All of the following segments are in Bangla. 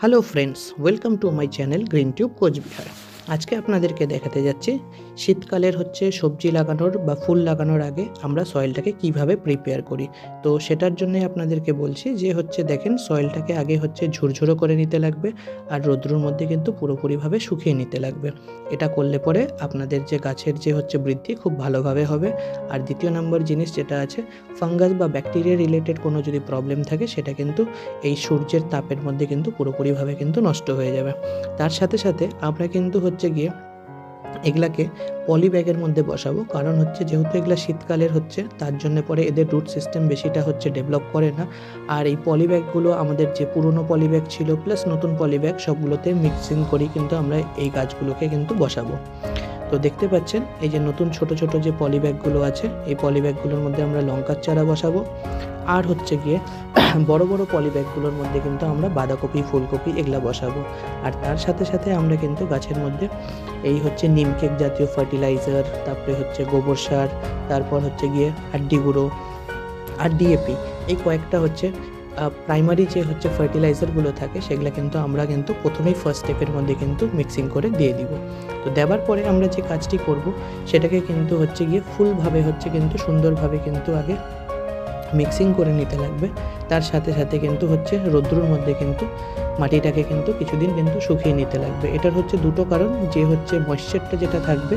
Hello friends, welcome to my channel green tube Cooch Behar. আজকে আপনাদেরকে দেখাতে যাচ্ছি শীতকালের সবজি লাগানোর বা ফুল লাগানোর আগে আমরা সয়েলটাকে কিভাবে প্রিপেয়ার করি। তো সেটার জন্যই আপনাদেরকে বলছি যে দেখেন সয়েলটাকে আগে ঝুরঝুরো করে নিতে লাগবে আর রোদ্রুর মধ্যে কিন্তু পুরোপুরিভাবে শুকিয়ে নিতে লাগবে। এটা করলে পরে আপনাদের যে গাছের বৃদ্ধি খুব ভালোভাবে হবে। আর দ্বিতীয় নম্বর জিনিস যেটা আছে, ফাঙ্গাস বা ব্যাকটেরিয়া রিলেটেড কোনো যদি প্রবলেম থাকে সেটা কিন্তু এই সূর্যের তাপের মধ্যে কিন্তু পুরোপুরিভাবে কিন্তু নষ্ট হয়ে যাবে। তার সাথে সাথে আমরা কিন্তু গিয়ে এগুলাকে পলি ব্যাগের মধ্যে বসাবো, কারণ যেহেতু এগুলা শীতকালের তার জন্য পরে এদের রুট সিস্টেম বেশিটা ডেভেলপ করে না। আর এই পলি ব্যাগগুলো আমাদের যে পুরনো পলি ব্যাগ ছিল প্লাস নতুন পলি ব্যাগ সবগুলোতে মিক্সিং করি কিন্তু আমরা এই গাছগুলোকে কিন্তু বসাবো। তো দেখতে পাচ্ছেন এই যে নতুন ছোট ছোট যে পলি ব্যাগগুলো আছে, এই পলি ব্যাগগুলোর মধ্যে আমরা লঙ্কার চারা বসাবো। আর গিয়ে বড় বড় পলি ব্যাগগুলোর মধ্যে কিন্তু আমরা বাঁধাকপি, ফুলকপি এগুলা বসাবো। আর তার সাথে সাথে আমরা কিন্তু গাছের মধ্যে এই নিম কেক জাতীয় ফার্টিলাইজার, তারপরে গোবর সার, তারপর গিয়ে হাড্ডি গুঁড়ো আর ডিএপি, এই কয়েকটা প্রাইমারি যে ফার্টিলাইজারগুলো থাকে সেগুলো কিন্তু আমরা প্রথমেই ফার্স্ট স্টেপের মধ্যে কিন্তু মিক্সিং করে দিয়ে দিব। তো দেওয়ার পরে আমরা যে কাজটি করব সেটাকে কিন্তু গিয়ে ফুলভাবে কিন্তু সুন্দরভাবে কিন্তু আগে মিক্সিং করে নিতে লাগবে। তার সাথে সাথে কিন্তু রৌদ্রুর মধ্যে কিন্তু মাটিটাকে কিন্তু কিছুদিন কিন্তু শুকিয়ে নিতে লাগবে। এটার দুটো কারণ, যে ময়েশ্চারটা যেটা থাকবে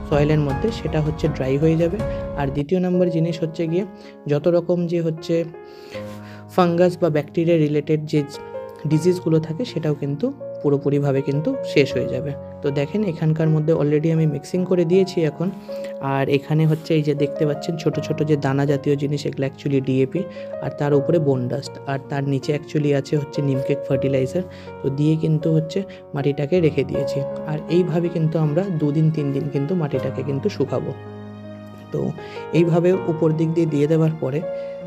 সয়েলের মধ্যে সেটা ড্রাই হয়ে যাবে। আর দ্বিতীয় নম্বর জিনিস গিয়ে যত রকম যে ফাঙ্গাস বা ব্যাকটেরিয়া রিলেটেড যে ডিজিজগুলো থাকে সেটাও কিন্তু পুরোপুরিভাবে কিন্তু শেষ হয়ে যাবে। তো দেখেন এখানকার মধ্যে অলরেডি আমি মিক্সিং করে দিয়েছি এখন। আর এখানে এই যে দেখতে পাচ্ছেন ছোট ছোট যে দানা জাতীয় জিনিস, এগুলো অ্যাকচুয়ালি ডিএপি, আর তার উপরে বোন ডাস্ট, আর তার নিচে অ্যাকচুয়ালি আছে নিমকেক ফার্টিলাইজার। তো দিয়ে কিন্তু মাটিটাকে রেখে দিয়েছি। আর এইভাবে কিন্তু আমরা 2 দিন 3 দিন কিন্তু মাটিটাকে কিন্তু শুকাবো। তো এইভাবে উপর দিক দিয়ে দেওয়ার পরে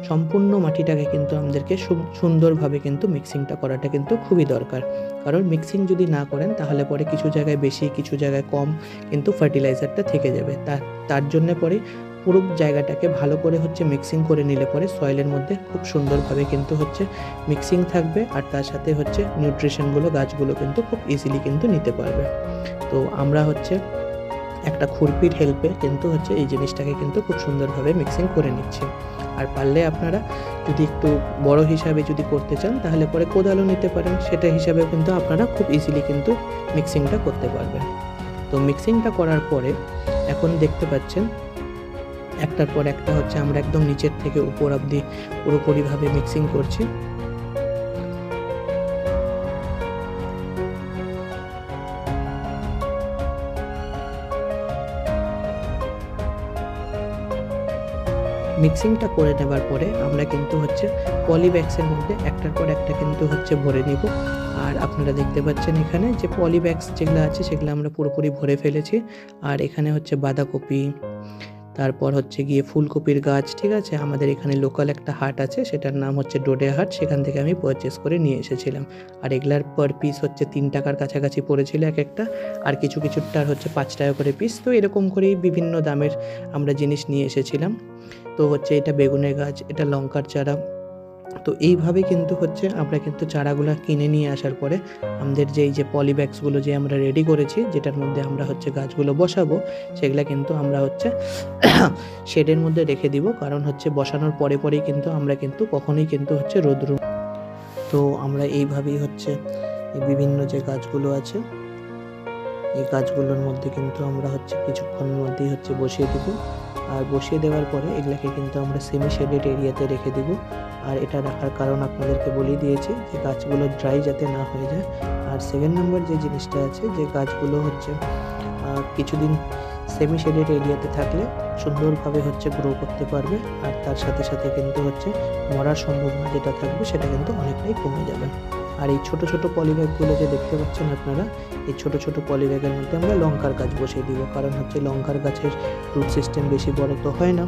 সম্পূর্ণ মাটিটাকে কিন্তু আমাদেরকে সুন্দরভাবে কিন্তু মিক্সিংটা করাটা কিন্তু খুবই দরকার। কারণ মিক্সিং যদি না করেন তাহলে পরে কিছু জায়গায় বেশি কিছু জায়গায় কম কিন্তু ফার্টিলাইজারটা থেকে যাবে। তার জন্য পরে পুরো জায়গাটাকে ভালো করে মিক্সিং করে নিলে পরে সয়েলের মধ্যে খুব সুন্দরভাবে কিন্তু মিক্সিং থাকবে। আর তার সাথে নিউট্রিশনগুলো গাছগুলো কিন্তু খুব ইজিলি কিন্তু নিতে পারবে। তো আমরা একটা খুরপির হেল্পে কিন্তু এই জিনিসটাকে কিন্তু খুব সুন্দরভাবে মিক্সিং করে নিচ্ছি। আর পারলে আপনারা যদি একটু বড় হিসাবে যদি করতে চান তাহলে পরে কোদালও নিতে পারেন, সেটা হিসাবেও কিন্তু আপনারা খুব ইজিলি কিন্তু মিক্সিংটা করতে পারবেন। তো মিক্সিংটা করার পরে এখন দেখতে পাচ্ছেন একটার পর একটা আমরা একদম নিচের থেকে উপর অবধি পুরোপুরিভাবে মিক্সিং করছি। মিক্সিংটা করে নেবার পরে আমরা কিন্তু পলি ব্যাগসের মধ্যে একটার পর একটা কিন্তু ভরে নিব। আর আপনারা দেখতে পাচ্ছেন এখানে যে পলি ব্যাগস যেগুলো আছে সেগুলো আমরা পুরোপুরি ভরে ফেলেছি। আর এখানে বাঁধাকপি, তারপর গিয়ে ফুলকপির গাছ, ঠিক আছে। আমাদের এখানে লোকাল একটা হাট আছে, সেটার নাম ডোডে হাট, সেখান থেকে আমি পারচেস করে নিয়ে এসেছিলাম। আর এগুলার পার পিস 3 টাকার কাছাকাছি পড়েছিল এক একটা, আর কিছু কিছুটার 5 টাকা করে পিস। তো এরকম করেই বিভিন্ন দামের আমরা জিনিস নিয়ে এসেছিলাম। তো এটা বেগুনের গাছ, এটা লঙ্কার চারা। তো এইভাবে কিন্তু আমরা কিন্তু চারাগুলো কিনে নিয়ে আসার পরে আমাদের যে এই যে পলি ব্যাগসগুলো যে আমরা রেডি করেছি, যেটার মধ্যে আমরা গাছগুলো বসাবো, সেগুলা কিন্তু আমরা শেডের মধ্যে রেখে দিব। কারণ বসানোর পরে পরেই কিন্তু আমরা কিন্তু কখনোই কিন্তু রোদ্র। তো আমরা এইভাবেই এই বিভিন্ন যে গাছগুলো আছে এই গাছগুলোর মধ্যে কিন্তু আমরা কিছুক্ষণের মধ্যেই বসিয়ে দিব। আর বসিয়ে দেওয়ার পরে এগুলাকে কিন্তু আমরা সেমি শেডেড এরিয়াতে রেখে দিব। আর এটা রাখার কারণ আপনাদেরকে বলে দিয়েছি যে গাছগুলো ড্রাই যাতে না হয়ে যায়। আর সেকেন্ড নাম্বার যে জিনিসটা আছে, যে গাছগুলো কিছুদিন সেমি শেডেড এরিয়াতে থাকলে সুন্দরভাবে গ্রো করতে পারবে। আর তার সাথে সাথে কিন্তু মরার সম্ভাবনা যেটা থাকবে সেটা কিন্তু অনেকটাই কমে যাবে। আর এই ছোট ছোট পলি ব্যাগগুলো যে দেখতে পাচ্ছেন আপনারা, এই ছোট ছোট পলি ব্যাগের মধ্যে আমরা লঙ্কার গাছ বসিয়ে দিব। কারণ লঙ্কার গাছের রুট সিস্টেম বেশি বড় তো হয় না।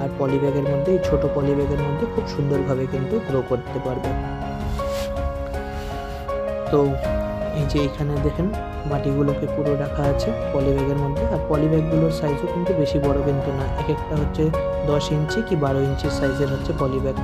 আর পলি ব্যাগের মধ্যে, এই ছোট পলি ব্যাগের মধ্যে খুব সুন্দরভাবে কিন্তু গ্রো করতে পারবে। তো এই যে এখানে দেখেন মাটিগুলোকে পুরো রাখা আছে পলি ব্যাগের মধ্যে। আর পলি ব্যাগগুলোর সাইজও কিন্তু বেশি বড় কিন্তু না, এক একটা 10 ইঞ্চি কি 12 ইঞ্চি সাইজের পলি ব্যাগ।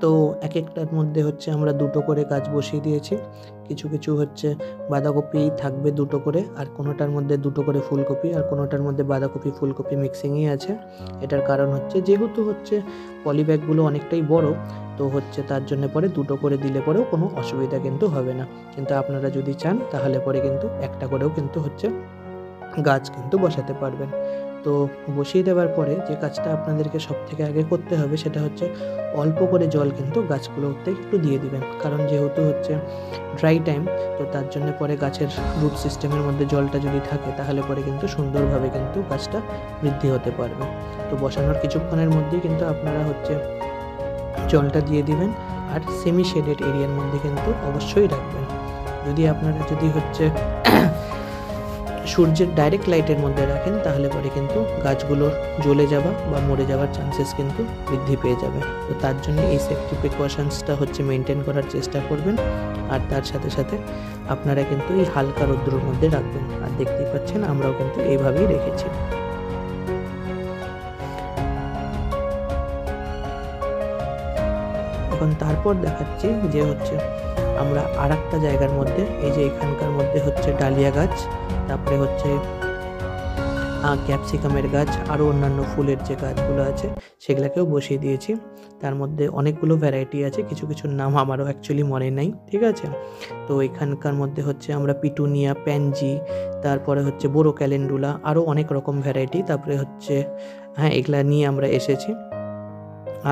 তো এক একটার মধ্যে হচ্ছে আমরা দুটো করে গাছ বসিয়ে দিয়েছি। কিছু কিছু হচ্ছে বাঁধাকপি থাকবে দুটো করে, আর কোনোটার মধ্যে দুটো করে ফুলকপি, আর কোনোটার মধ্যে বাঁধাকপি ফুলকপি মিক্সিংই আছে। এটার কারণ হচ্ছে যেহেতু হচ্ছে পলিব্যাগগুলো অনেকটাই বড়, তো হচ্ছে তার জন্য পরে দুটো করে দিলে পরেও কোনো অসুবিধা কিন্তু হবে না। কিন্তু আপনারা যদি চান তাহলে পরে কিন্তু একটা করেও কিন্তু হচ্ছে গাছ কিন্তু বসাতে পারবেন। তো বসিয়ে দেওয়ার পরে যে কাজটা আপনাদেরকে সবথেকে আগে করতে হবে সেটা হচ্ছে অল্প করে জল কিন্তু গাছগুলোতে একটু দিয়ে দিবেন, কারণ যেহেতু হচ্ছে ড্রাই টাইম, তো তার জন্য পরে গাছের রুট সিস্টেমের মধ্যে জলটা যদি থাকে তাহলে পরে কিন্তু সুন্দরভাবে কিন্তু গাছটা বৃদ্ধি হতে পারবে। তো বসানোর কিছুক্ষণের মধ্যেই কিন্তু আপনারা হচ্ছে জলটা দিয়ে দিবেন, আর সেমি শেডেড এরিয়ার মধ্যে কিন্তু অবশ্যই রাখবেন। যদি আপনারা হচ্ছে সূর্যের ডাইরেক্ট লাইটের মধ্যে রাখেন তাহলে পরে কিন্তু গাছগুলোর জ্বলে যাওয়া বা মরে যাওয়ার চান্সেস কিন্তু বৃদ্ধি পেয়ে যাবে। তো তার জন্য এই সেফটি প্রিকশনসটা হচ্ছে মেনটেন করার চেষ্টা করবেন, আর তার সাথে সাথে আপনারা কিন্তু এই হালকা রৌদ্রের মধ্যে রাখবেন। আর দেখতেই পাচ্ছেন আমরাও কিন্তু এইভাবেই রেখেছি। এখন তারপর দেখাচ্ছি যে হচ্ছে আমরা আর একটা জায়গার মধ্যে এই যে এখানকার মধ্যে হচ্ছে ডালিয়া গাছ, তারপরে হচ্ছে ক্যাপসিকামের গাছ, আরও অন্যান্য ফুলের যে গাছগুলো আছে সেগুলোকেও বসিয়ে দিয়েছি। তার মধ্যে অনেকগুলো ভ্যারাইটি আছে, কিছু কিছু নাম আমারও অ্যাকচুয়ালি মনে নাই, ঠিক আছে। তো এখানকার মধ্যে হচ্ছে আমরা পিটুনিয়া, প্যানজি, তারপরে হচ্ছে বোরো ক্যালেন্ডুলা, আরও অনেক রকম ভ্যারাইটি, তারপরে হচ্ছে এগুলা নিয়ে আমরা এসেছি।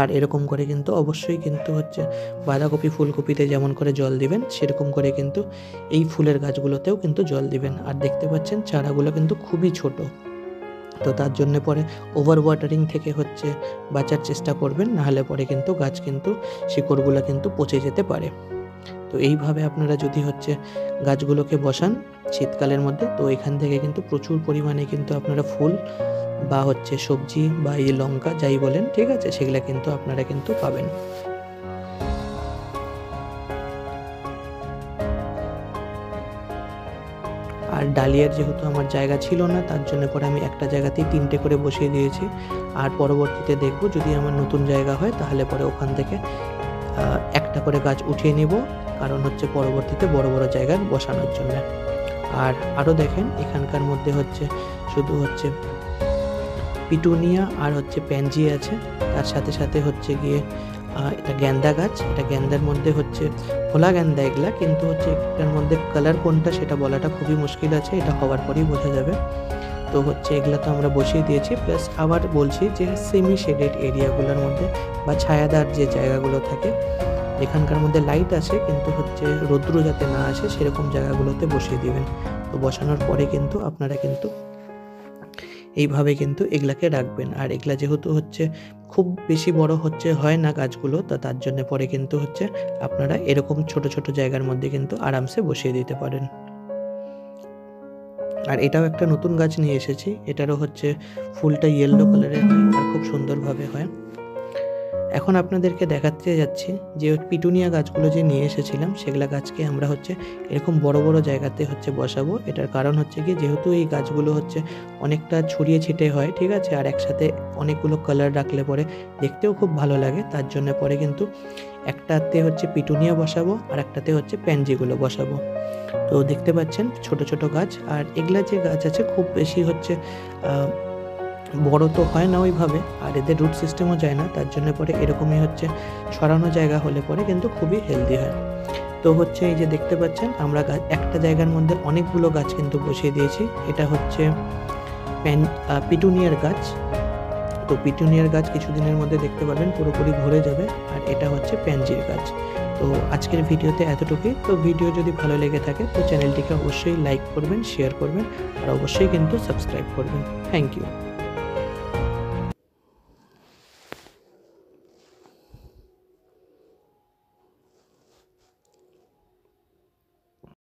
আর এরকম করে কিন্তু অবশ্যই কিন্তু হচ্ছে বাঁধাকপি ফুলকপিতে যেমন করে জল দিবেন সেরকম করে কিন্তু এই ফুলের গাছগুলোতেও কিন্তু জল দিবেন। আর দেখতে পাচ্ছেন চারাগুলো কিন্তু খুবই ছোট, তো তার জন্য পরে ওভার ওয়াটারিং থেকে হচ্ছে বাঁচার চেষ্টা করবেন, নাহলে পরে কিন্তু গাছ কিন্তু শিকড়গুলো কিন্তু পচে যেতে পারে। তো এইভাবে আপনারা যদি হচ্ছে গাছগুলোকে বসান শীতকালের মধ্যে, তো এখান থেকে কিন্তু প্রচুর পরিমাণে কিন্তু আপনারা ফুল বা হচ্ছে সবজি বা এই লঙ্কা যাই বলেন, ঠিক আছে, সেগুলো কিন্তু আপনারা কিন্তু পাবেন। আর ডালিয়ার যেহেতু আমার জায়গা ছিল না, তার জন্য পরে আমি একটা জায়গাতেই 3টে করে বসিয়ে দিয়েছি। আর পরবর্তীতে দেখব যদি আমার নতুন জায়গা হয় তাহলে পরে ওখান থেকে একটা করে গাছ উঠিয়ে নিব, কারণ হচ্ছে পরবর্তীতে বড় বড় জায়গায় বসানোর জন্য। আর আরও দেখেন এখানকার মধ্যে হচ্ছে শুধু হচ্ছে পিটুনিয়া আর হচ্ছে প্যানজি আছে, তার সাথে সাথে হচ্ছে গিয়ে এটা গ্যান্দা গাছ। এটা গ্যান্দার মধ্যে হচ্ছে খোলা গ্যান্দা এগুলা, কিন্তু হচ্ছে এটার মধ্যে কালার কোনটা সেটা বলাটা খুবই মুশকিল আছে, এটা হওয়ার পরেই বোঝা যাবে। তো হচ্ছে এগুলো তো আমরা বসিয়ে দিয়েছি, প্লাস আবার বলছি যে সেমি শেডেড এরিয়াগুলোর মধ্যে বা ছায়াদার যে জায়গাগুলো থাকে এখানকার মধ্যে লাইট আছে কিন্তু হচ্ছে রৌদ্র যাতে না আসে সেরকম জায়গাগুলোতে বসিয়ে দিবেন। তো বসানোর পরে কিন্তু আপনারা কিন্তু এইভাবে কিন্তু এগুলাকে রাখবেন। আর এগুলা যেহেতু হচ্ছে খুব বেশি বড় হচ্ছে হয় না গাছগুলো, তো তার জন্য পরে কিন্তু হচ্ছে আপনারা এরকম ছোট ছোট জায়গার মধ্যে কিন্তু আরামসে বসিয়ে দিতে পারেন। আর এটাও একটা নতুন গাছ নিয়ে এসেছি, এটারও হচ্ছে ফুলটা ইয়েলো কালারের হয় আর খুব সুন্দরভাবে হয়। এখন আপনাদেরকে দেখাতে যাচ্ছি যে পিটুনিয়া গাছগুলো যে নিয়ে এসেছিলাম সেগুলা গাছকে আমরা হচ্ছে এরকম বড় বড় জায়গাতে হচ্ছে বসাবো। এটার কারণ হচ্ছে কি, যেহেতু এই গাছগুলো হচ্ছে অনেকটা ছড়িয়ে ছিটে হয়, ঠিক আছে, আর একসাথে অনেকগুলো কালার রাখলে পরে দেখতেও খুব ভালো লাগে, তার জন্য পরে কিন্তু একটাতে হচ্ছে পিটুনিয়া বসাবো আর একটাতে হচ্ছে প্যানজিগুলো বসাবো। তো দেখতে পাচ্ছেন ছোট ছোট গাছ, আর এগুলা যে গাছ আছে খুব বেশি হচ্ছে বড় তো হয় না ওইভাবে, আর এদের রুট সিস্টেমও যায় না, তার জন্য পরে এরকমই হচ্ছে ছড়ানো জায়গা হলে পরে কিন্তু খুবই হেলদি হয়। তো হচ্ছে এই যে দেখতে পাচ্ছেন আমরা একটা জায়গার মধ্যে অনেকগুলো গাছ কিন্তু বসিয়ে দিয়েছি। এটা হচ্ছে পিটুনিয়ার গাছ। তো পিটুনিয়ার গাছ কিছুদিনের মধ্যে দেখতে পাবেন পুরোপুরি ভরে যাবে, আর এটা হচ্ছে প্যানজির গাছ। তো আজকের ভিডিওতে এতটুকুই। তো ভিডিও যদি ভালো লেগে থাকে তো চ্যানেলটিকে অবশ্যই লাইক করবেন, শেয়ার করবেন, আর অবশ্যই কিন্তু সাবস্ক্রাইব করবেন। Thank you.